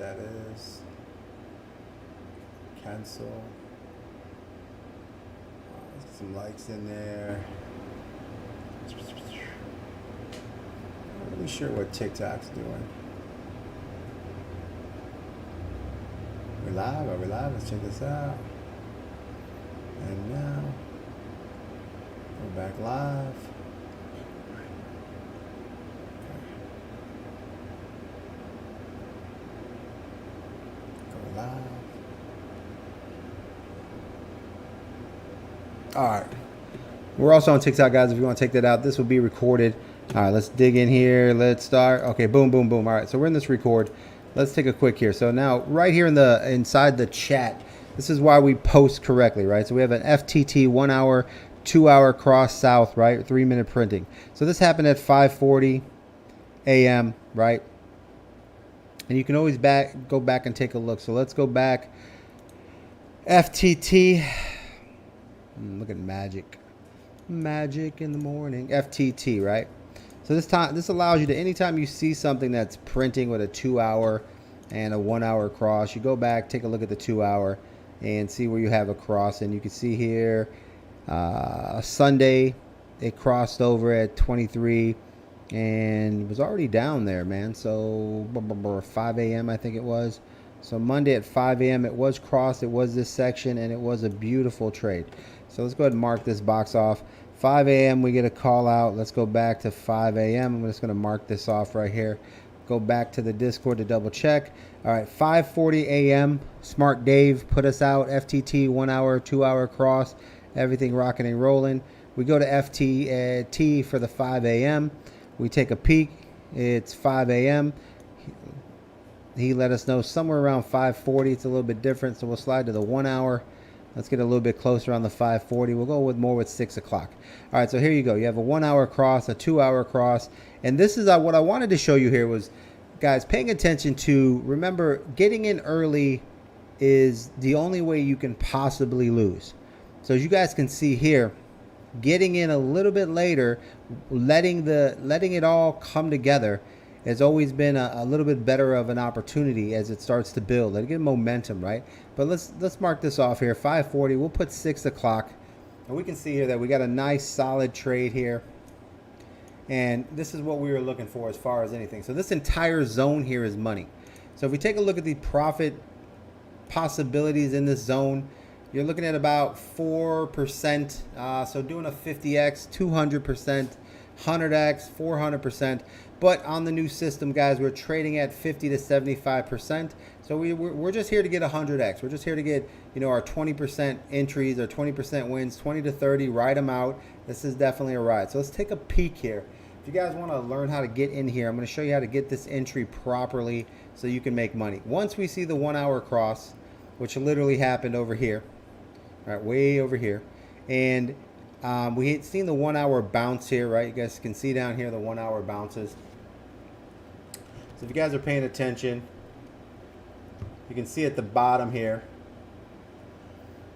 that is. Cancel. Let's get some likes in there. Not really sure what TikTok's doing. We're live. Are we live? Let's check this out. And now we're back live. Go live. All right. We're also on TikTok, guys. If you want to take that out, this will be recorded. All right, let's dig in here. Let's start. Okay, boom, boom, boom. All right, so we're in this record. Let's take a quick here. So now, right here inside the chat, this is why we post correctly, right? So we have an FTT 1 hour, 2 hour cross south, right? 3 minute printing. So this happened at 5:40 a.m., right? And you can always go back and take a look. So let's go back. FTT. Look at magic in the morning. FTT, right? So this allows you to, anytime you see something that's printing with a 2 hour and a 1 hour cross, you go back, take a look at the 2 hour and see where you have a cross. And you can see here Sunday it crossed over at 23 and was already down there, man. So 5 a.m. I think it was. So Monday at 5 a.m. it was crossed. It was this section and it was a beautiful trade. So let's go ahead and mark this box off. 5 a.m. we get a call out. Let's go back to 5 a.m. I'm just going to mark this off right here. Go back to the Discord to double check. All right, 5:40 a.m. Smart Dave put us out. FTT 1 hour, 2 hour cross. Everything rocking and rolling. We go to FTT for the 5 a.m. We take a peek. It's 5 a.m. He let us know somewhere around 5:40. It's a little bit different, so we'll slide to the 1 hour. Let's get a little bit closer on the 5:40. We'll go with more with 6 o'clock. All right, so here you go. You have a 1 hour cross, a 2 hour cross. And this is what I wanted to show you here was, guys, paying attention to, remember, getting in early is the only way you can possibly lose. So as you guys can see here, getting in a little bit later, letting it all come together has always been a little bit better of an opportunity as it starts to build. Let it get momentum, right? But let's mark this off here. 5:40. We'll put 6 o'clock, and we can see here that we got a nice solid trade here. And this is what we were looking for as far as anything. So this entire zone here is money. So if we take a look at the profit possibilities in this zone, you're looking at about 4%. So doing a 50x, 200%, 100x, 400%. But on the new system, guys, we're trading at 50 to 75%. So we're just here to get 100x. We're just here to get, our 20% entries, our 20% wins, 20 to 30, ride them out. This is definitely a ride. So let's take a peek here. If you guys want to learn how to get in here, I'm going to show you how to get this entry properly so you can make money. Once we see the 1 hour cross, which literally happened over here, all right, way over here, and we had seen the 1 hour bounce here, right? You guys can see down here the 1 hour bounces. So if you guys are paying attention, you can see at the bottom here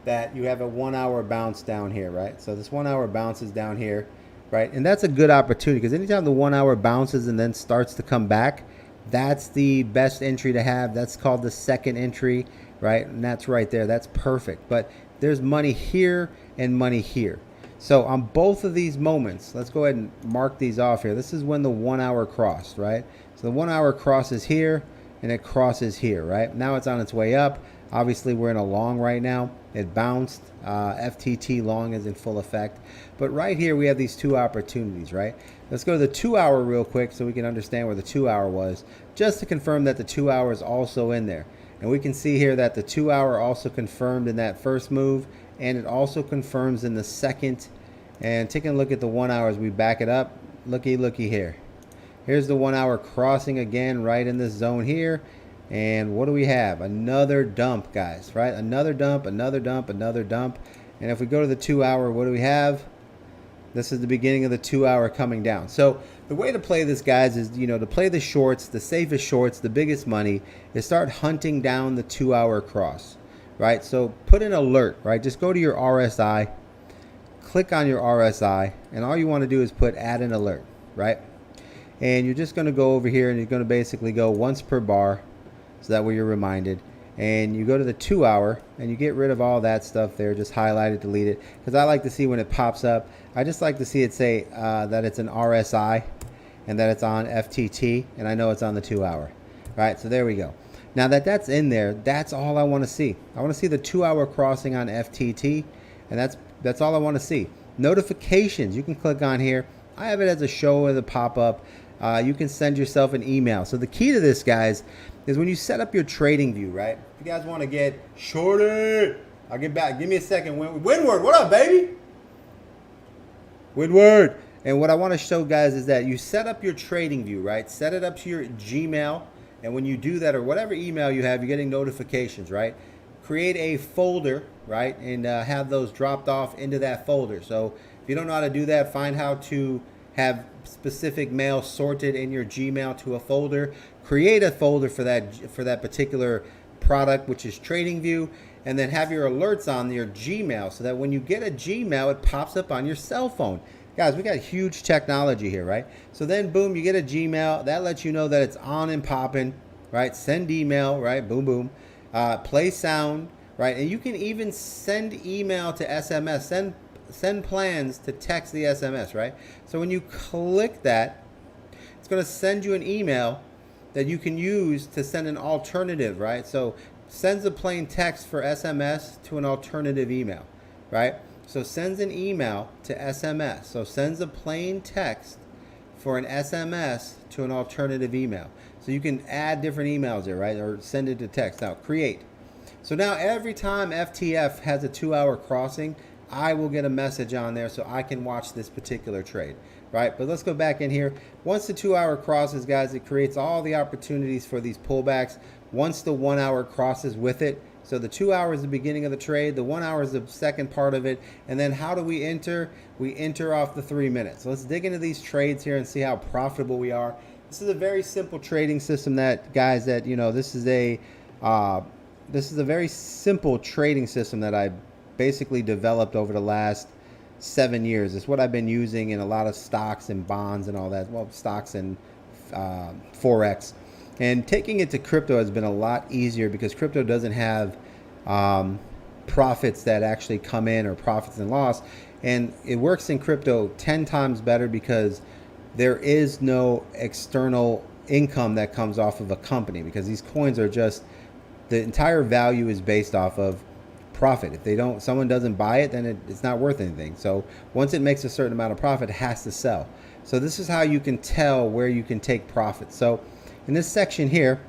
that you have a 1 hour bounce down here, right? So this 1 hour bounces down here, right? And that's a good opportunity because anytime the 1 hour bounces and then starts to come back, that's the best entry to have. That's called the second entry, right? And that's right there. That's perfect. But there's money here and money here. So on both of these moments, let's go ahead and mark these off here. This is when the 1 hour crossed, right? So the 1 hour crosses here and it crosses here, right? Now it's on its way up. Obviously, we're in a long right now. It bounced. FTT long is in full effect. But right here, we have these two opportunities, right? Let's go to the 2 hour real quick so we can understand where the 2 hour was, just to confirm that the 2 hour is also in there. And we can see here that the 2 hour also confirmed in that first move, and it also confirms in the second. And taking a look at the 1 hour as we back it up, looky here. Here's the 1 hour crossing again right in this zone here. And what do we have? Another dump, guys, right? Another dump, another dump, another dump. And if we go to the 2 hour, what do we have? This is the beginning of the 2 hour coming down. So the way to play this, guys, is, to play the shorts, the safest shorts, the biggest money, is start hunting down the 2 hour cross, right? So put an alert, right? Just go to your RSI, click on your RSI, and all you want to do is put add an alert, right? And you're just going to go over here and you're going to basically go once per bar. so that way you're reminded. And you go to the 2 hour and you get rid of all that stuff there. Just highlight it, delete it, because I like to see when it pops up. I just like to see it say that it's an RSI and that it's on FTT, and I know it's on the 2 hour. Right, so there we go. Now that that's in there, that's all I want to see. I want to see the 2 hour crossing on FTT, and that's all I want to see. Notifications, you can click on here. I have it as a show with a pop-up. You can send yourself an email. So the key to this, guys, is when you set up your trading view, right? If you guys want to get shorted, I'll get back. Give me a second. Windward, what up, baby? Windward. And what I want to show guys is that you set up your trading view, right? Set it up to your Gmail. And when you do that, or whatever email you have, you're getting notifications, right? Create a folder, right? And have those dropped off into that folder. So if you don't know how to do that, find how to have specific mail sorted in your Gmail to a folder. Create a folder for that particular product, which is TradingView, and then have your alerts on your Gmail so that when you get a Gmail, it pops up on your cell phone. Guys, we got huge technology here, right? So then, boom, you get a Gmail. That lets you know that it's on and popping, right? Send email, right? Boom, boom. Play sound, right? And you can even send email to SMS. Send plans to text the SMS, right? So when you click that, it's going to send you an email that you can use to send an alternative, right? So sends a plain text for SMS to an alternative email, right? So sends an email to SMS. So sends a plain text for an SMS to an alternative email. So you can add different emails there, right? Or send it to text. Now create. So now every time FTF has a 2 hour crossing, I will get a message on there so I can watch this particular trade, right? But let's go back in here. Once the 2 hour crosses, guys, it creates all the opportunities for these pullbacks. Once the 1 hour crosses with it, so the 2 hours is the beginning of the trade, the 1 hour is the second part of it, and then how do we enter? We enter off the 3 minutes. So let's dig into these trades here and see how profitable we are. This is a very simple trading system that, guys, that, you know, this is a very simple trading system that I basically developed over the last 7 years. It's what I've been using in a lot of stocks and bonds and all that. Well, stocks and Forex. And taking it to crypto has been a lot easier because crypto doesn't have profits that actually come in or profits and loss. And it works in crypto 10 times better because there is no external income that comes off of a company, because these coins are just, the entire value is based off of profit. If someone doesn't buy it, then it's not worth anything. So once it makes a certain amount of profit, it has to sell. So this is how you can tell where you can take profit. So in this section here,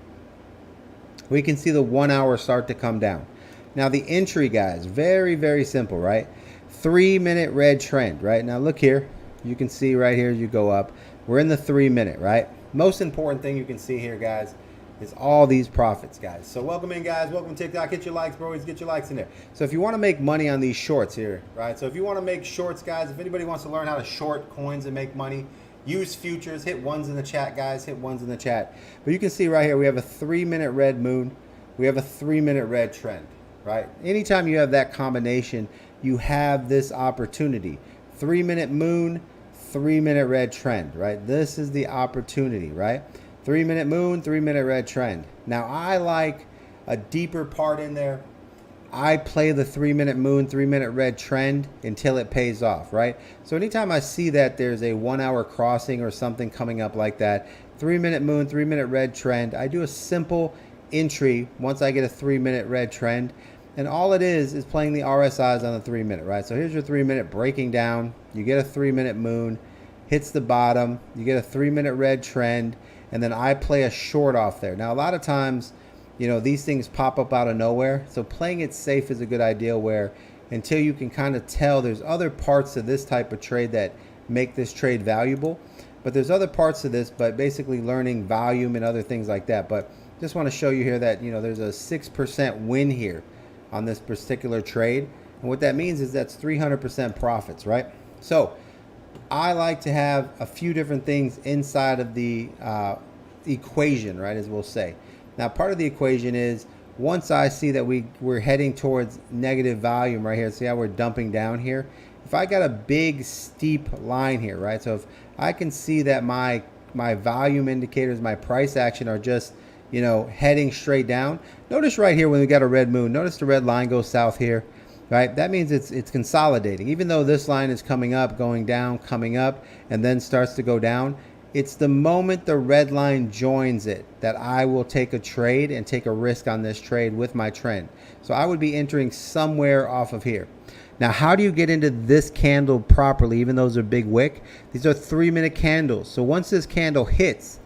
we can see the 1 hour start to come down. Now the entry, guys, very, very simple, right? 3 minute red trend, right? Now look here. You can see right here as you go up, we're in the 3 minute, right? Most important thing you can see here, guys, is all these profits, guys. So welcome in, guys. Welcome to TikTok. Get your likes, bro. Get your likes in there. So if you want to make money on these shorts here, right? So if you want to make shorts, guys, if anybody wants to learn how to short coins and make money, use futures. Hit ones in the chat, guys. Hit ones in the chat. But you can see right here, we have a 3 minute red moon. We have a 3 minute red trend, right? Anytime you have that combination, you have this opportunity. 3 minute moon, 3 minute red trend, right? This is the opportunity, right? 3 minute moon, 3 minute red trend. Now I like a deeper part in there. I play the 3 minute moon, 3 minute red trend until it pays off, right? So anytime I see that there's a 1 hour crossing or something coming up like that, 3 minute moon, 3 minute red trend, I do a simple entry once I get a 3 minute red trend. And all it is playing the RSIs on the 3 minute, right? So here's your 3 minute breaking down. You get a 3 minute moon, hits the bottom, you get a 3 minute red trend, and then I play a short off there. Now, a lot of times, you know, these things pop up out of nowhere. So playing it safe is a good idea, where until you can kind of tell, there's other parts of this type of trade that make this trade valuable. But there's other parts of this, but basically learning volume and other things like that. But just want to show you here that, you know, there's a 6% win here on this particular trade. And what that means is that's 300% profits, right? So I like to have a few different things inside of the equation, right, as we'll say. Now, part of the equation is once I see that we're heading towards negative volume right here, see how we're dumping down here? If I got a big steep line here, right? So if I can see that my volume indicators, my price action are just, you know, heading straight down. Notice right here when we got a red moon, notice the red line goes south here, right? That means it's consolidating. Even though this line is coming up, going down, coming up, and then starts to go down, it's the moment the red line joins it that I will take a trade and take a risk on this trade with my trend. So I would be entering somewhere off of here. Now, how do you get into this candle properly, even though those are big wick? These are 3-minute candles. So once this candle hits,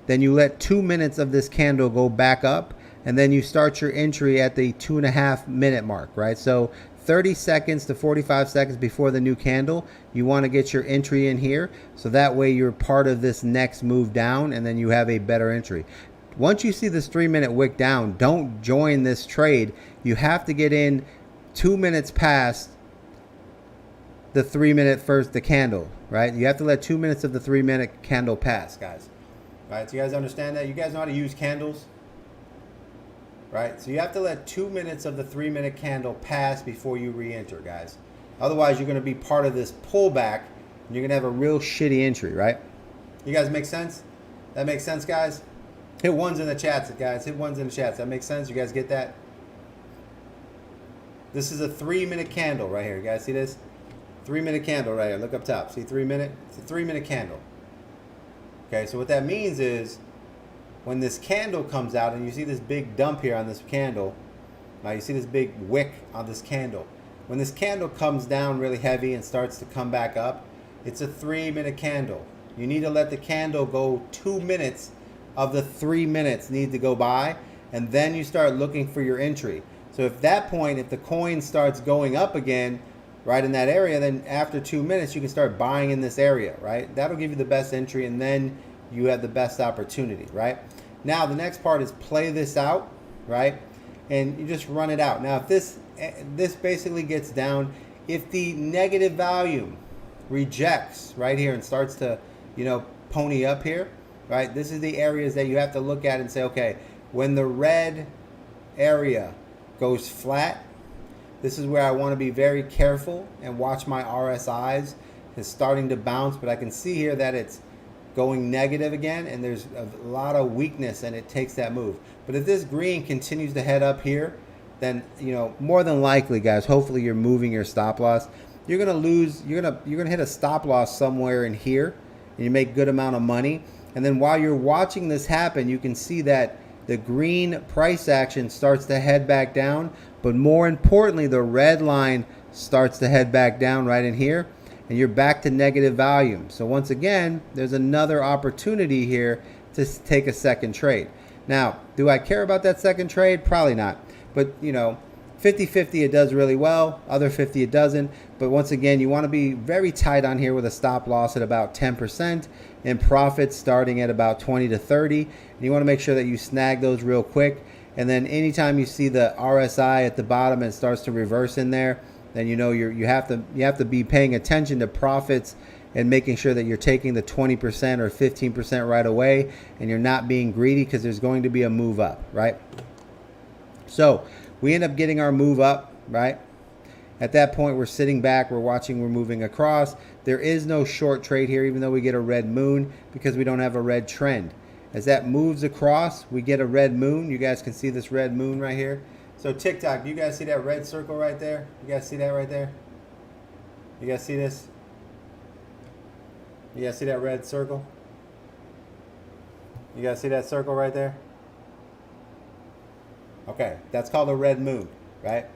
then you let 2 minutes of this candle go back up, and then you start your entry at the 2.5-minute mark, right? So 30 seconds to 45 seconds before the new candle, you want to get your entry in here. So that way you're part of this next move down, and then you have a better entry. Once you see this 3-minute wick down, don't join this trade. You have to get in 2 minutes past the 3-minute the candle, right? You have to let 2 minutes of the 3-minute candle pass, guys. Right, so you guys understand that? You guys know how to use candles? Right, so you have to let 2 minutes of the 3-minute candle pass before you re-enter, guys. Otherwise, you're going to be part of this pullback, and you're going to have a real shitty entry, right? You guys make sense? That makes sense, guys? Hit ones in the chats, guys. Hit ones in the chats. That makes sense? You guys get that? This is a 3-minute candle right here. You guys see this? 3-minute candle right here. Look up top. See 3-minute? It's a 3-minute candle. Okay, so what that means is when this candle comes out and you see this big dump here on this candle, now you see this big wick on this candle. When this candle comes down really heavy and starts to come back up, it's a 3-minute candle. You need to let the candle go 2 minutes of the 3 minutes need to go by, and then you start looking for your entry. So if that point, if the coin starts going up again, right in that area, then after 2 minutes, you can start buying in this area, right? That'll give you the best entry, and then you have the best opportunity, right? Now, the next part is play this out, right? And you just run it out. Now, if this basically gets down, if the negative volume rejects right here and starts to, you know, pony up here, right? This is the areas that you have to look at and say, okay, when the red area goes flat, this is where I want to be very careful and watch my RSIs. It's starting to bounce, but I can see here that it's going negative again, and there's a lot of weakness, and it takes that move. But if this green continues to head up here, then, you know, more than likely, guys, hopefully you're moving your stop loss. You're gonna lose. You're gonna hit a stop loss somewhere in here, and you make good amount of money. And then while you're watching this happen, you can see that the green price action starts to head back down, but more importantly, the red line starts to head back down right in here, and you're back to negative volume. So once again, there's another opportunity here to take a second trade. Now, do I care about that second trade? Probably not. But, you know, 50-50 it does really well, other 50 it doesn't. But once again, you want to be very tight on here with a stop loss at about 10% and profits starting at about 20 to 30. And you want to make sure that you snag those real quick. And then anytime you see the RSI at the bottom and it starts to reverse in there, then you know you have to be paying attention to profits and making sure that you're taking the 20% or 15% right away, and you're not being greedy, because there's going to be a move up, right? So we end up getting our move up, right? At that point, we're sitting back, we're watching, we're moving across. There is no short trade here, even though we get a red moon, because we don't have a red trend. As that moves across, we get a red moon. You guys can see this red moon right here. So TikTok, do you guys see that red circle right there? You guys see that right there? You guys see this? You guys see that red circle? You guys see that circle right there? Okay, that's called a red moon, right?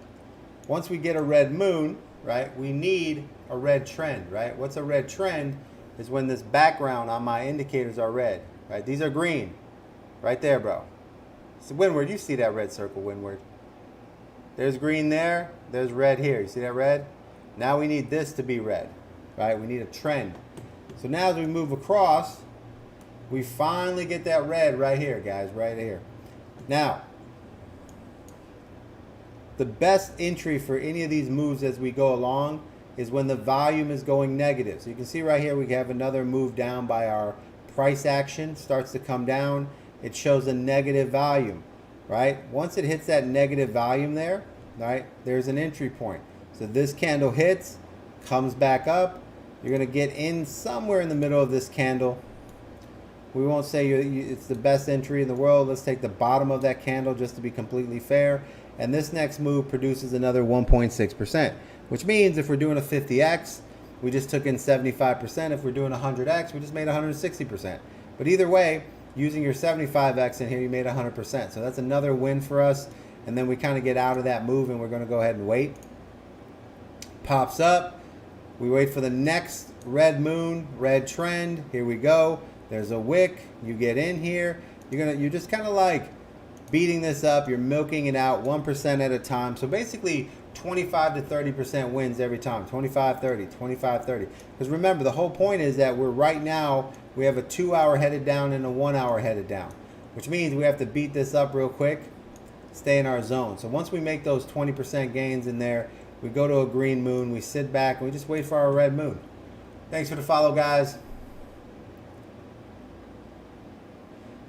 Once we get a red moon, right, we need a red trend, right? What's a red trend is when this background on my indicators are red, right? These are green, right there, bro. So Windward, you see that red circle, Windward. There's green there, there's red here. You see that red? Now we need this to be red, right? We need a trend. So now as we move across, we finally get that red right here, guys, right here. Now, the best entry for any of these moves as we go along is when the volume is going negative. So you can see right here we have another move down by our price action, starts to come down. It shows a negative volume, right? Once it hits that negative volume there, right, there's an entry point. So this candle hits, comes back up. You're going to get in somewhere in the middle of this candle, We won't say it's the best entry in the world. Let's take the bottom of that candle just to be completely fair. And this next move produces another 1.6%, which means if we're doing a 50x, we just took in 75%. If we're doing 100x, we just made 160%. But either way, using your 75x in here, you made 100%. So that's another win for us. And then we kind of get out of that move, and we're going to go ahead and wait. Pops up. We wait for the next red moon, red trend. Here we go. There's a wick. You get in here. You're just kind of like beating this up. You're milking it out 1% at a time. So basically 25 to 30% wins every time. 25, 30, 25, 30. Because remember, the whole point is that we're right now, we have a 2 hour headed down and a 1 hour headed down, which means we have to beat this up real quick, stay in our zone. So once we make those 20% gains in there, we go to a green moon, we sit back, and we just wait for our red moon. Thanks for the follow, guys.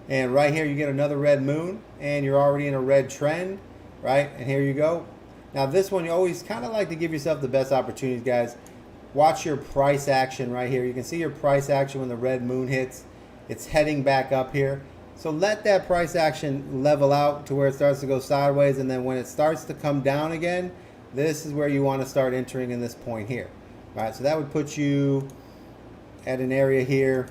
And right here, you get another red moon, and you're already in a red trend, right? And here you go. Now, this one, you always kind of like to give yourself the best opportunities, guys. Watch your price action right here. You can see your price action when the red moon hits. It's heading back up here. So let that price action level out to where it starts to go sideways, and then when it starts to come down again, this is where you want to start entering in this point here. All right, so that would put you at an area here,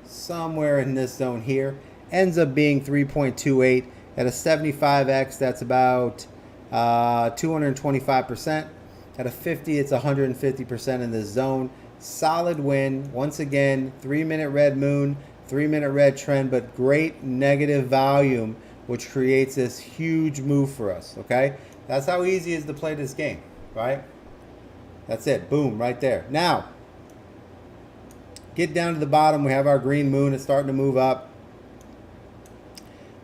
somewhere in this zone here. Ends up being 3.28 at a 75x. That's about 225%. At a 50, it's 150% in this zone. Solid win. Once again, 3-minute red moon, 3-minute red trend, but great negative volume, which creates this huge move for us. Okay, that's how easy it is to play this game, right? That's it. Boom, right there. Now, get down to the bottom. We have our green moon. It's starting to move up.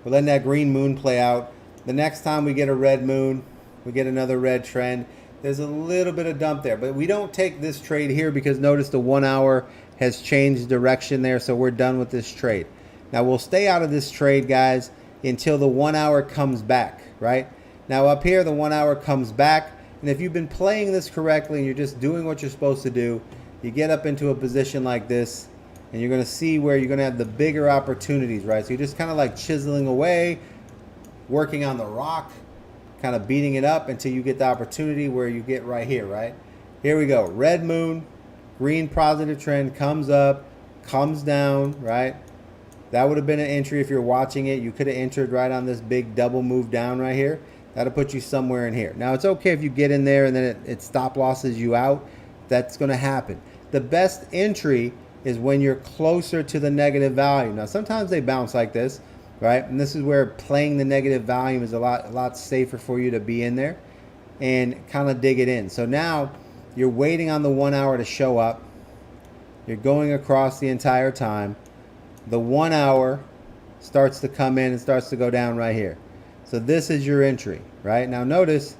We're letting that green moon play out. The next time we get a red moon, we get another red trend. There's a little bit of dump there, but we don't take this trade here because notice the 1 hour has changed direction there, so we're done with this trade. Now, we'll stay out of this trade, guys, until the 1 hour comes back, right? Now, up here, the 1 hour comes back, and if you've been playing this correctly and you're just doing what you're supposed to do, you get up into a position like this, and you're going to see where you're going to have the bigger opportunities, right? So you're just kind of like chiseling away, working on the rock, kind of beating it up until you get the opportunity where you get right here, right? Here we go. Red moon, green positive trend, comes up, comes down, right? That would have been an entry if you're watching it. You could have entered right on this big double move down right here. That'll put you somewhere in here. Now, it's okay if you get in there and then it stop losses you out. That's going to happen. The best entry is when you're closer to the negative value. Now, sometimes they bounce like this, right? And this is where playing the negative volume is a lot safer for you to be in there and kind of dig it in. So now you're waiting on the 1 hour to show up. You're going across the entire time. The 1 hour starts to come in and starts to go down right here. So this is your entry, right? Now notice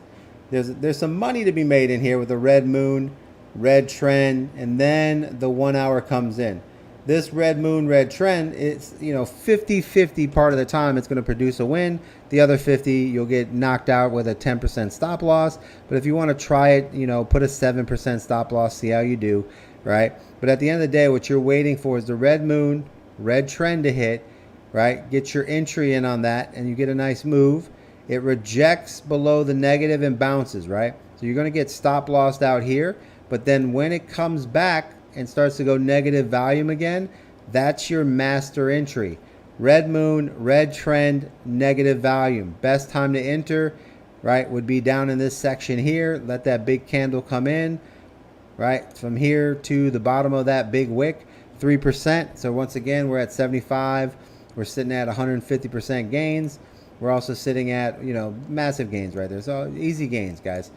there's some money to be made in here with the red moon, red trend, and then the 1 hour comes in. This red moon, red trend, it's 50-50 part of the time it's going to produce a win. The other 50 you'll get knocked out with a 10% stop loss. But if you want to try it, put a 7% stop loss, see how you do, right? But at the end of the day, what you're waiting for is the red moon, red trend to hit, right? Get your entry in on that and you get a nice move. It rejects below the negative and bounces, right? So you're going to get stop lossed out here. But then when it comes back and starts to go negative volume again, that's your master entry. Red moon, red trend, negative volume. Best time to enter, right, would be down in this section here. Let that big candle come in, right, from here to the bottom of that big wick, 3%. So once again, we're at 75. We're sitting at 150% gains. We're also sitting at, massive gains right there. So easy gains, guys.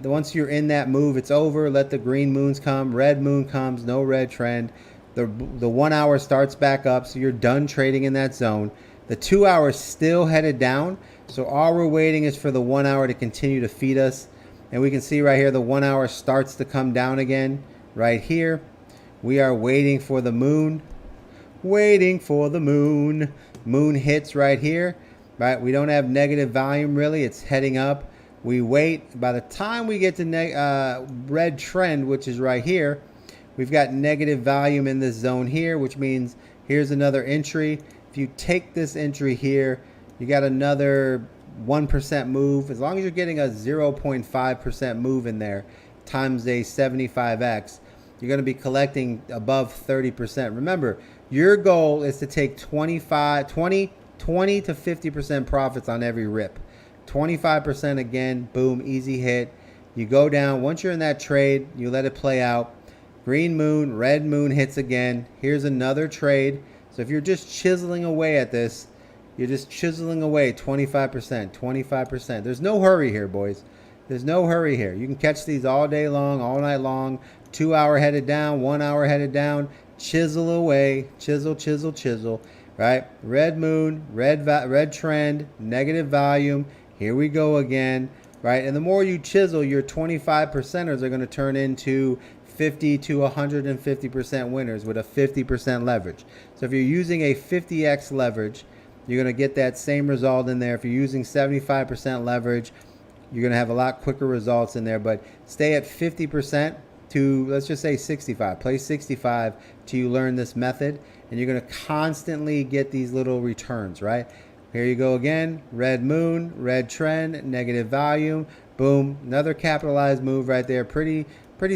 Once you're in that move, it's over. Let the green moons come. Red moon comes. No red trend. The 1 hour starts back up, so you're done trading in that zone. The 2 hours still headed down, so all we're waiting is for the 1 hour to continue to feed us. And we can see right here the 1 hour starts to come down again right here. We are waiting for the moon. Waiting for the moon. Moon hits right here. Right? We don't have negative volume really. It's heading up. We wait. By the time we get to red trend, which is right here, We've got negative volume in this zone here, which means here's another entry. If you take this entry here, you got another 1% move. As long as you're getting a 0.5% move in there times a 75x, you're going to be collecting above 30%. Remember, your goal is to take 20 to 50% profits on every rip. 25% again, boom, easy hit. You go down. Once you're in that trade, you let it play out. Green moon, red moon hits again. Here's another trade. So if you're just chiseling away at this, you're just chiseling away 25%, 25%. There's no hurry here, boys. There's no hurry here. You can catch these all day long, all night long. 2 hour headed down, 1 hour headed down. Chisel away, chisel, chisel, chisel. Right? Red moon, red trend, negative volume. Here we go again. Right? And the more you chisel, your 25%ers are going to turn into 50 to 150% winners with a 50% leverage. So if you're using a 50x leverage, you're going to get that same result in there. If you're using 75% leverage, you're going to have a lot quicker results in there. But stay at 50% to, let's just say 65. Play 65 till you learn this method, and you're going to constantly get these little returns, right? Here you go again. Red moon, red trend, negative volume. Boom. Another capitalized move right there. Pretty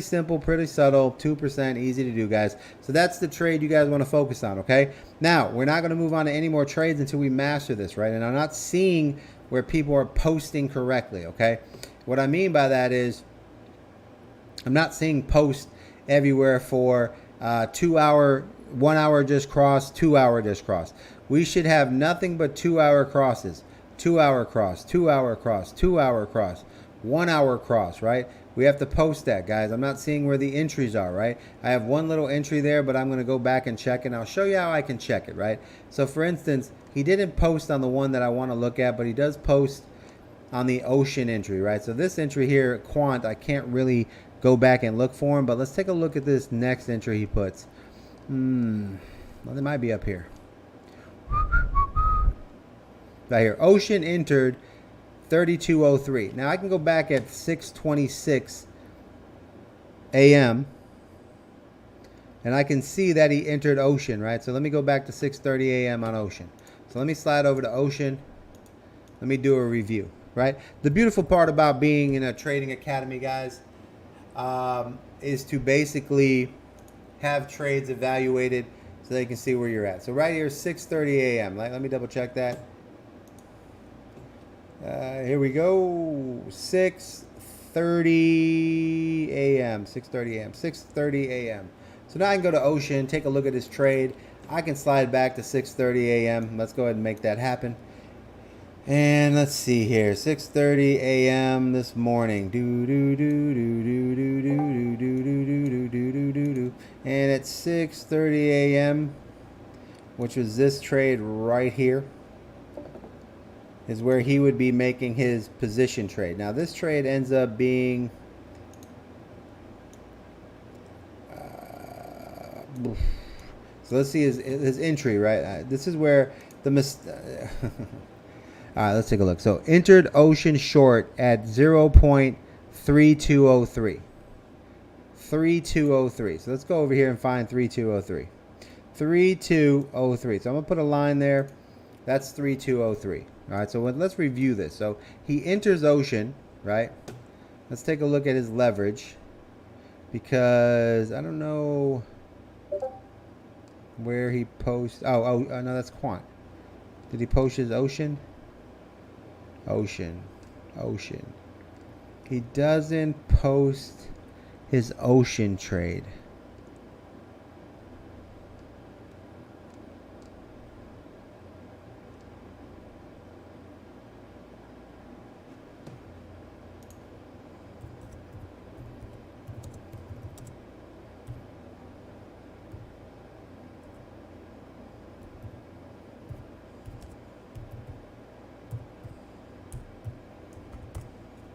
simple, pretty subtle, 2%, easy to do, guys. So that's the trade you guys want to focus on, okay? Now, we're not going to move on to any more trades until we master this, right? And I'm not seeing where people are posting correctly, okay? What I mean by that is I'm not seeing posts everywhere for 2 hour, 1 hour just cross, 2 hour just cross. We should have nothing but 2 hour crosses. 2 hour cross, 2 hour cross, 2 hour cross, 1 hour cross, right? We have to post that, guys. I'm not seeing where the entries are, right? I have one little entry there, but I'm going to go back and check it. And I'll show you how I can check it, right? So, for instance, he didn't post on the one that I want to look at, but he does post on the ocean entry, right? So this entry here, quant, I can't really go back and look for him, but let's take a look at this next entry he puts. Well, they might be up here. Right here. Ocean entered 3203. Now I can go back at 6:26 a.m. and I can see that he entered Ocean, right? So let me go back to 6:30 a.m. on Ocean. So let me slide over to Ocean. Let me do a review, right? The beautiful part about being in a trading academy, guys, is to basically have trades evaluated so they can see where you're at. So right here, 6:30 a.m. Let me double check that. Here we go. 6:30 a.m. 6:30 a.m. 6:30 a.m. So now I can go to Ocean, take a look at his trade. I can slide back to 6:30 a.m. Let's go ahead and make that happen. And let's see here. 6:30 a.m. this morning. And at 6:30 a.m., which was this trade right here, is where he would be making his position trade. Now this trade ends up being so let's see his entry, right? This is where the all right, let's take a look. So entered Ocean short at 0.3203. 3203. So let's go over here and find 3203. 3203. So I'm going to put a line there. That's 3203. All right, so let's review this. So he enters Ocean, right? Let's take a look at his leverage, because I don't know where he posts. Oh, no, that's quant. Did he post his Ocean? Ocean. He doesn't post his Ocean trade.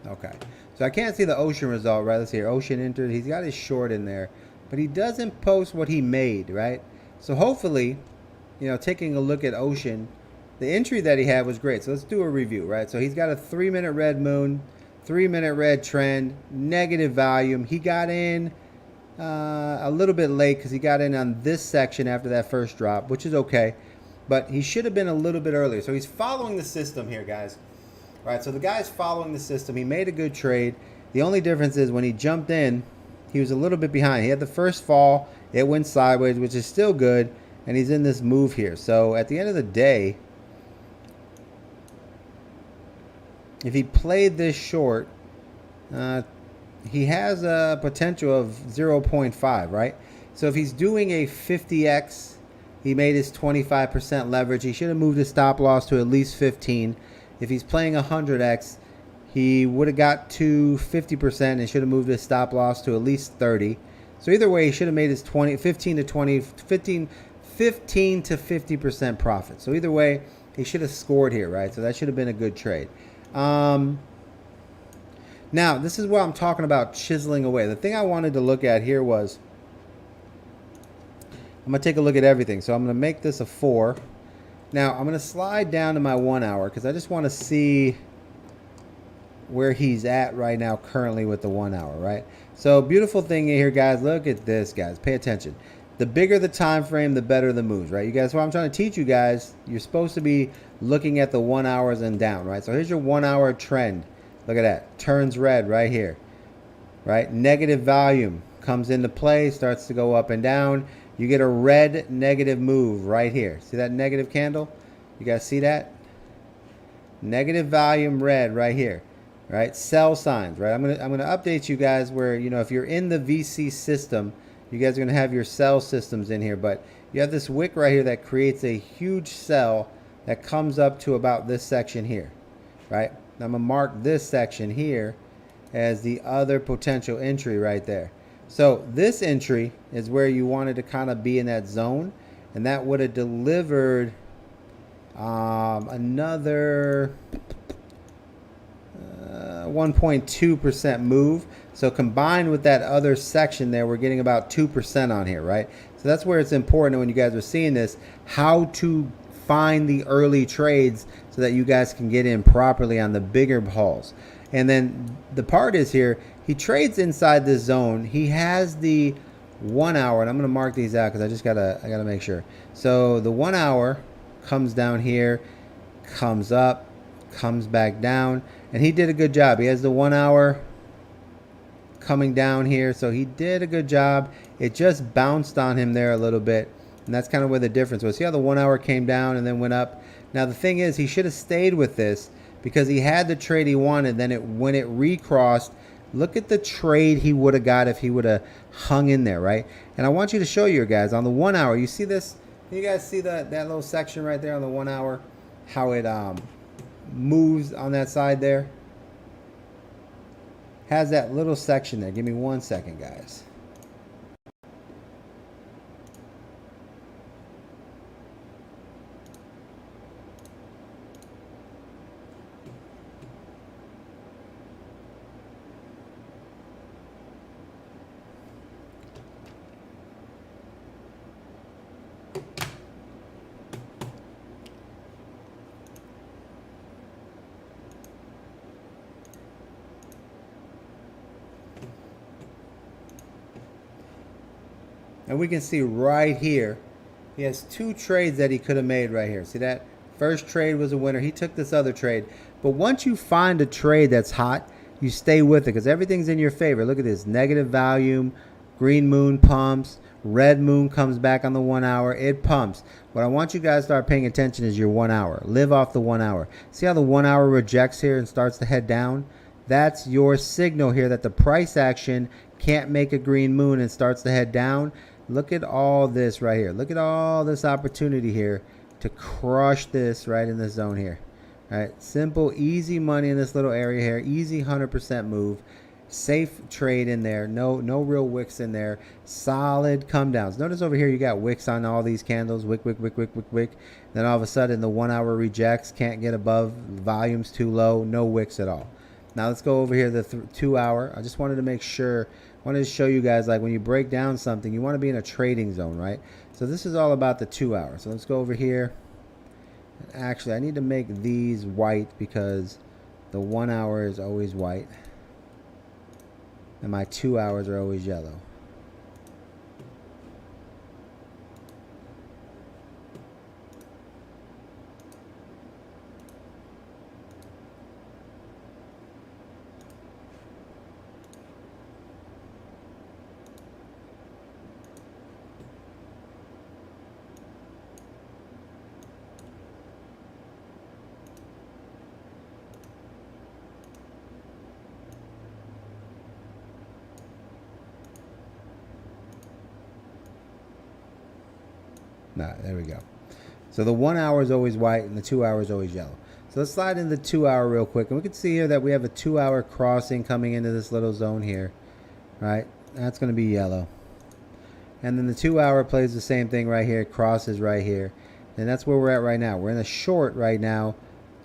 Okay, so I can't see the Ocean result, right? Let's see here. Ocean entered. He's got his short in there, but he doesn't post what he made, right? So hopefully, taking a look at Ocean, the entry that he had was great. So let's do a review, right? So he's got a 3-minute red moon, 3-minute red trend, negative volume. He got in a little bit late because he got in on this section after that first drop, which is okay. But he should have been a little bit earlier. So he's following the system here, guys. All right, so the guy's following the system. He made a good trade. The only difference is when he jumped in, he was a little bit behind. He had the first fall. It went sideways, which is still good. And he's in this move here. So at the end of the day, if he played this short, he has a potential of 0.5, right? So if he's doing a 50x, he made his 25% leverage. He should have moved his stop loss to at least 15. If he's playing 100x, he would have got to 50% and should have moved his stop loss to at least 30. So either way, he should have made his 15 to 50% profit. So either way, he should have scored here, right? So that should have been a good trade. Now, this is where I'm talking about chiseling away. The thing I wanted to look at here was, I'm going to take a look at everything. So I'm going to make this a 4. Now, I'm going to slide down to my 1 hour because I just want to see where he's at right now currently with the 1 hour, right? So beautiful thing here, guys. Look at this, guys. Pay attention. The bigger the time frame, the better the moves, right? You guys, what I'm trying to teach you guys, you're supposed to be looking at the 1 hours and down, right? So here's your 1 hour trend. Look at that. Turns red right here, right? Negative volume comes into play, starts to go up and down. You get a red negative move right here. See that negative candle? You guys see that? Negative volume red right here, right? Sell signs, right? I'm gonna update you guys where, you know, if you're in the VC system, you guys are gonna have your sell systems in here, but you have this wick right here that creates a huge sell that comes up to about this section here, right? I'm going to mark this section here as the other potential entry right there. So this entry is where you wanted to kind of be in that zone, and that would have delivered another 1.2% move. So combined with that other section there, we're getting about 2% on here, right? So that's where it's important when you guys are seeing this, how to find the early trades so that you guys can get in properly on the bigger hauls. And then the part is here, he trades inside this zone. He has the 1 hour, and I'm going to mark these out because I gotta make sure. So the 1 hour comes down here, comes up, comes back down, and he did a good job. He has the 1 hour coming down here, so he did a good job. It just bounced on him there a little bit. And that's kind of where the difference was. See how the 1 hour came down and then went up? Now the thing is, he should have stayed with this because he had the trade he wanted. Then when it recrossed, look at the trade he would have got if he would have hung in there, right? And I want you to show you guys on the 1 hour. You see this? Can you guys see that little section right there on the 1 hour? How it moves on that side there? Has that little section there. Give me 1 second, guys. And we can see right here, he has 2 trades that he could have made right here. See that? First trade was a winner. He took this other trade. But once you find a trade that's hot, you stay with it because everything's in your favor. Look at this. Negative volume, green moon pumps, red moon comes back on the 1 hour. It pumps. What I want you guys to start paying attention is your 1 hour. Live off the 1 hour. See how the 1 hour rejects here and starts to head down? That's your signal here that the price action can't make a green moon and starts to head down. Look at all this right here. Look at all this opportunity here to crush this right in this zone here. All right, simple, easy money in this little area here. Easy 100% move. Safe trade in there. No real wicks in there. Solid come downs. Notice over here you got wicks on all these candles. Wick, wick, wick, wick, wick, wick. Then all of a sudden the 1 hour rejects. Can't get above. Volume's too low. No wicks at all. Now let's go over here to the 2 hour. I just wanted to make sure. Wanted to show you guys, like when you break down something, you want to be in a trading zone, right? So this is all about the 2 hour. So let's go over here. Actually, I need to make these white because the 1 hour is always white. And my 2 hours are always yellow. Nah, there we go. So the 1 hour is always white and the 2 hour is always yellow. So let's slide into the 2 hour real quick. And we can see here that we have a 2 hour crossing coming into this little zone here, right? That's going to be yellow. And then the 2 hour plays the same thing right here, crosses right here. And that's where we're at right now. We're in a short right now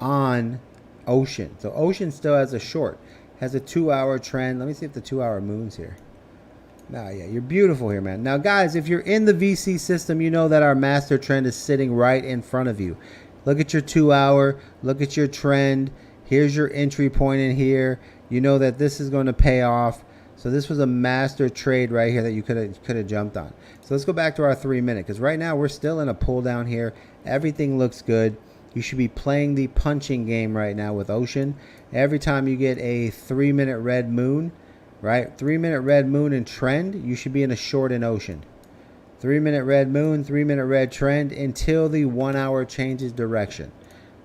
on Ocean. So Ocean still has a short, has a 2 hour trend. Let me see if the 2 hour moon's here. Nah, yeah, you're beautiful here, man. Now, guys, if you're in the VC system, you know that our master trend is sitting right in front of you. Look at your 2 hour. Look at your trend. Here's your entry point in here. You know that this is going to pay off. So this was a master trade right here that you could have jumped on. So let's go back to our 3 minute, because right now we're still in a pull down here. Everything looks good. You should be playing the punching game right now with Ocean. Every time you get a 3 minute red moon, right? 3 minute red moon and trend, you should be in a short in Ocean. 3 minute red moon, 3 minute red trend until the 1 hour changes direction.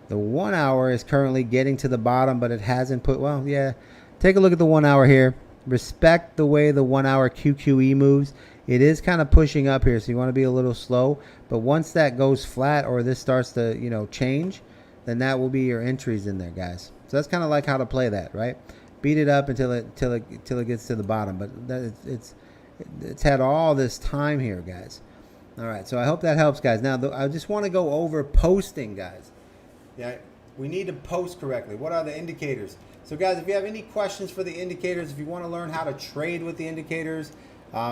The 1 hour is currently getting to the bottom, but it hasn't put, well, yeah. Take a look at the 1 hour here. Respect the way the 1 hour QQE moves. It is kind of pushing up here, so you want to be a little slow. But once that goes flat or this starts to, you know, change, then that will be your entries in there, guys. So that's kind of like how to play that, right? Beat it up until it gets to the bottom. But it's had all this time here, guys. All right, so I hope that helps, guys. Now, I just want to go over posting, guys. Yeah, we need to post correctly. What are the indicators? So, guys, if you have any questions for the indicators, if you want to learn how to trade with the indicators,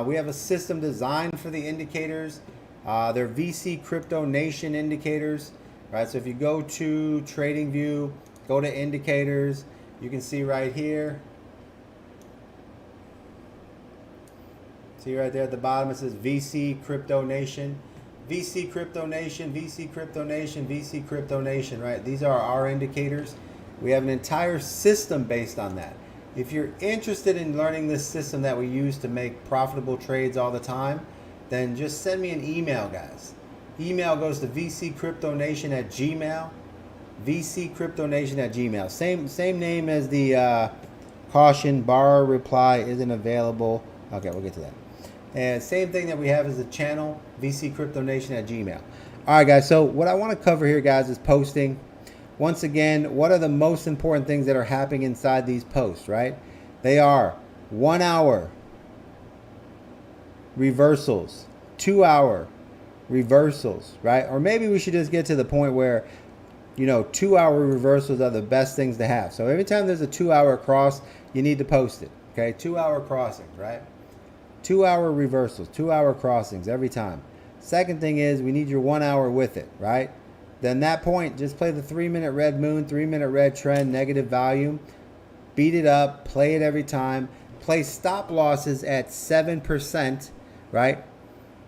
we have a system designed for the indicators. They're VC Crypto Nation indicators, right? So if you go to TradingView, go to indicators, you can see right here. See right there at the bottom, it says VC Crypto Nation. VC Crypto Nation, VC Crypto Nation, VC Crypto Nation, right? These are our indicators. We have an entire system based on that. If you're interested in learning this system that we use to make profitable trades all the time, then just send me an email, guys. Email goes to vccryptonation@gmail. vccryptonation@gmail. Same name as the caution, borrower reply isn't available. Okay, we'll get to that. And same thing that we have as the channel, vccryptonation@gmail. All right, guys, so what I want to cover here, guys, is posting. Once again, what are the most important things that are happening inside these posts, right? They are 1 hour reversals, 2 hour reversals, right? Or maybe we should just get to the point where, you know, 2 hour reversals are the best things to have. So every time there's a 2 hour cross, you need to post it, okay? 2 hour crossings, right? 2 hour reversals, 2 hour crossings every time. Second thing is we need your 1 hour with it, right? Then that point, just play the 3 minute red moon, 3 minute red trend, negative volume. Beat it up, play it every time. Play stop losses at 7%, right?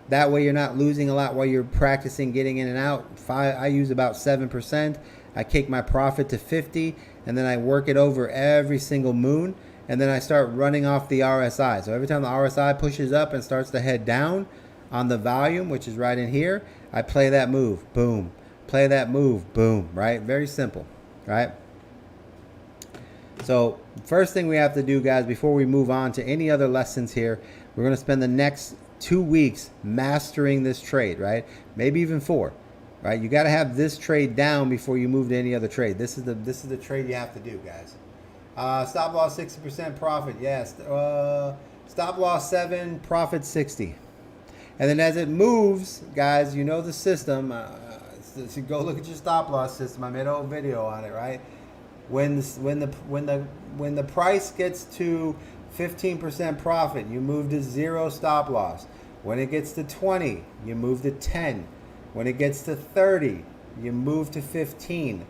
That way you're not losing a lot while you're practicing getting in and out. I use about 7%. I kick my profit to 50, and then I work it over every single moon, and then I start running off the RSI. So every time the RSI pushes up and starts to head down on the volume, which is right in here, I play that move, boom. Play that move, boom, right? Very simple, right? So first thing we have to do, guys, before we move on to any other lessons here, we're going to spend the next 2 weeks mastering this trade, right? Maybe even 4, right? You got to have this trade down before you move to any other trade. This is the trade you have to do, guys. Stop loss 60%, profit, yes. Stop loss 7, profit 60. And then as it moves, guys, you know the system. So go look at your stop loss system. I made a whole video on it, right? When the price gets to 15% profit, you move to 0 stop loss. When it gets to 20, you move to 10. When it gets to 30, you move to 15,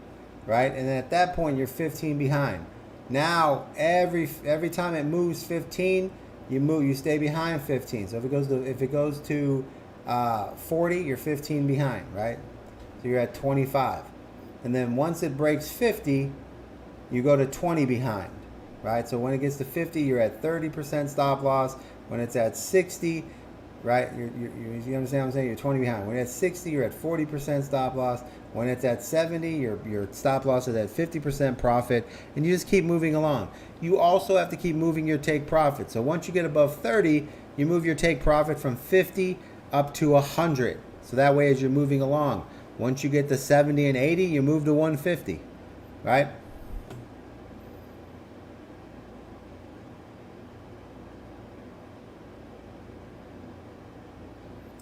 right? And then at that point, you're 15 behind. Now every time it moves 15, you stay behind 15. So if it goes to 40, you're 15 behind, right? So you're at 25. And then once it breaks 50, you go to 20 behind, right? So when it gets to 50, you're at 30% stop loss. When it's at 60, right, you understand what I'm saying? You're 20 behind. When it's at 60, you're at 40% stop loss. When it's at 70, your stop loss is at 50% profit, and you just keep moving along. You also have to keep moving your take profit. So once you get above 30, you move your take profit from 50 up to 100. So that way, as you're moving along, once you get to 70 and 80, you move to 150, right?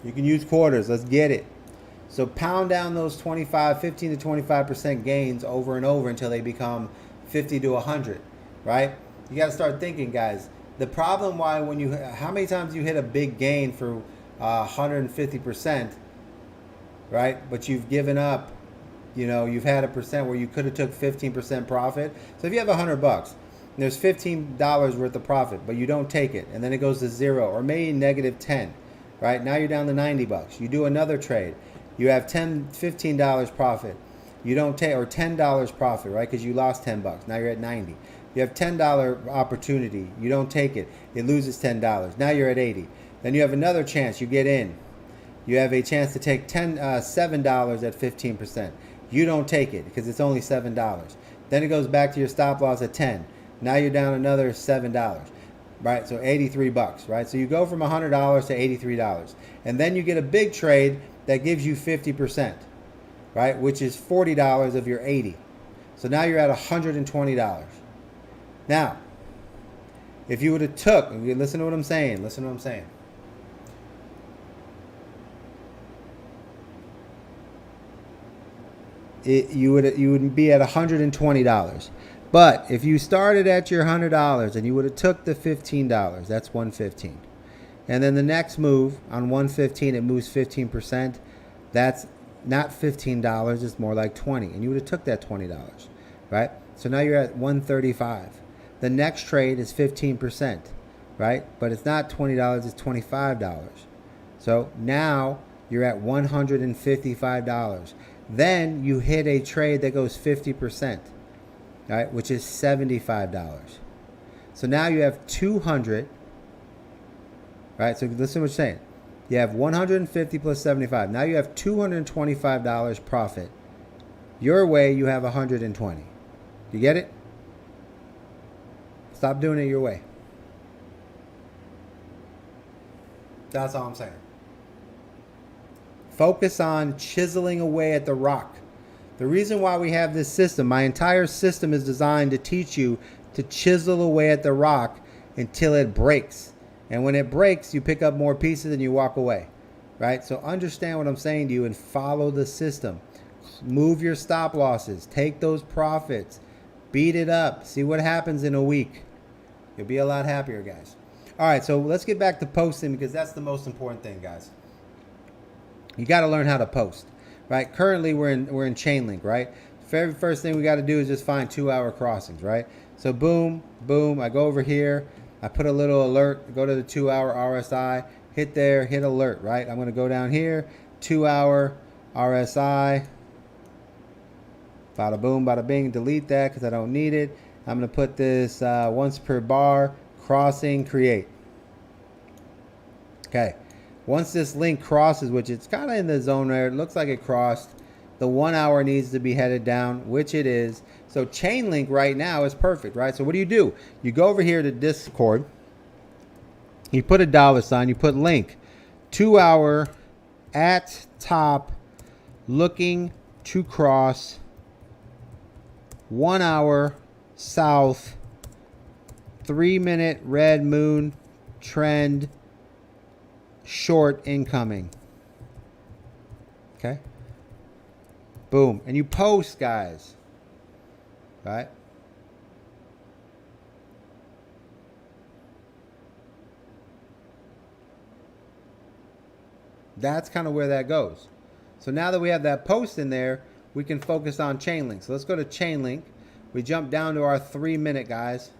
You can use quarters. Let's get it. So pound down those 15 to 25% gains over and over until they become 50 to 100, right? You got to start thinking, guys. The problem why how many times you hit a big gain for 150%, right? But you've given up, you've had a percent where you could have took 15% profit. So if you have $100, there's $15 worth of profit, but you don't take it, and then it goes to 0 or maybe negative 10, right? Now you're down to $90. You do another trade. You have $15 profit. You don't take, or $10 profit, right? Because you lost $10. Now you're at 90. You have $10 opportunity. You don't take it. It loses $10. Now you're at 80. Then you have another chance. You get in. You have a chance to take $7 at 15%. You don't take it because it's only $7. Then it goes back to your stop loss at 10. Now you're down another $7. Right, so $83, right? So you go from $100 to $83, and then you get a big trade that gives you 50%, right? Which is $40 of your 80. So now you're at $120. Now, if you would have took, listen to what I'm saying. Listen to what I'm saying. You would be at $120. But if you started at your $100 and you would have took the $15, that's $115. And then the next move on $115, it moves 15%. That's not $15, it's more like $20. And you would have took that $20, right? So now you're at $135. The next trade is 15%, right? But it's not $20, it's $25. So now you're at $155. Then you hit a trade that goes 50%. Right, which is $75. So now you have 200. Right, so listen to what I'm saying. You have 150 plus 75. Now you have $225 profit. Your way, you have 120. You get it? Stop doing it your way. That's all I'm saying. Focus on chiseling away at the rock. The reason why we have this system, my entire system is designed to teach you to chisel away at the rock until it breaks. And when it breaks, you pick up more pieces and you walk away, right? So understand what I'm saying to you and follow the system. Move your stop losses. Take those profits. Beat it up. See what happens in a week. You'll be a lot happier, guys. All right, so let's get back to posting because that's the most important thing, guys. You got to learn how to post. Right, currently we're in chain link, right? Very first thing we got to do is just find 2-hour crossings, right? So boom, boom, I go over here, I put a little alert, go to the 2-hour RSI, hit there, hit alert, right? I'm going to go down here, 2-hour RSI, bada boom, bada bing, delete that because I don't need it. I'm going to put this once per bar, crossing, create. Okay. Once this link crosses, which it's kind of in the zone there, it looks like it crossed, the 1 hour needs to be headed down, which it is. So chain link right now is perfect, right? So what do? You go over here to Discord, you put a $, you put link, 2 hour at top, looking to cross, 1 hour south, 3-minute red moon trend, short incoming. Okay. Boom. And you post, guys. Right? That's kind of where that goes. So now that we have that post in there, we can focus on chain link. So let's go to chain link. We jump down to our 3-minute, guys.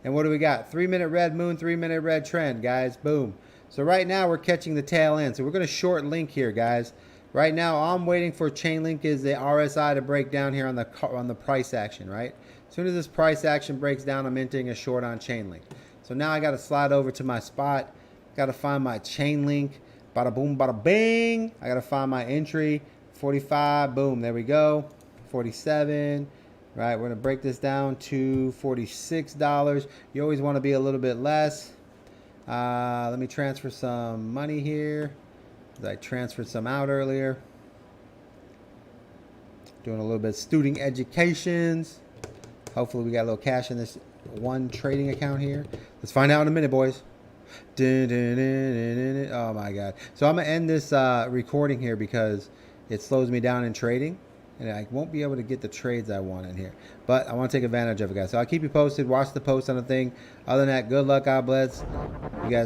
And what do we got? 3-minute red moon, 3-minute red trend, guys. Boom. So right now we're catching the tail end. So we're going to short link here, guys. Right now all I'm waiting for chain link is the RSI to break down here on the price action, right? As soon as this price action breaks down, I'm entering a short on chain link. So now I got to slide over to my spot. Got to find my chain link. Bada boom, bada bing. I got to find my entry. 45, boom, there we go. 47. Right, we're going to break this down to $46. You always want to be a little bit less. Let me transfer some money here. I transferred some out earlier. Doing a little bit of student educations. Hopefully we got a little cash in this one trading account here. Let's find out in a minute, boys. Oh my god. So I'm going to end this recording here because it slows me down in trading. And I won't be able to get the trades I want in here. But I want to take advantage of it, guys. So I'll keep you posted. Watch the post on the thing. Other than that, good luck. God bless. You guys.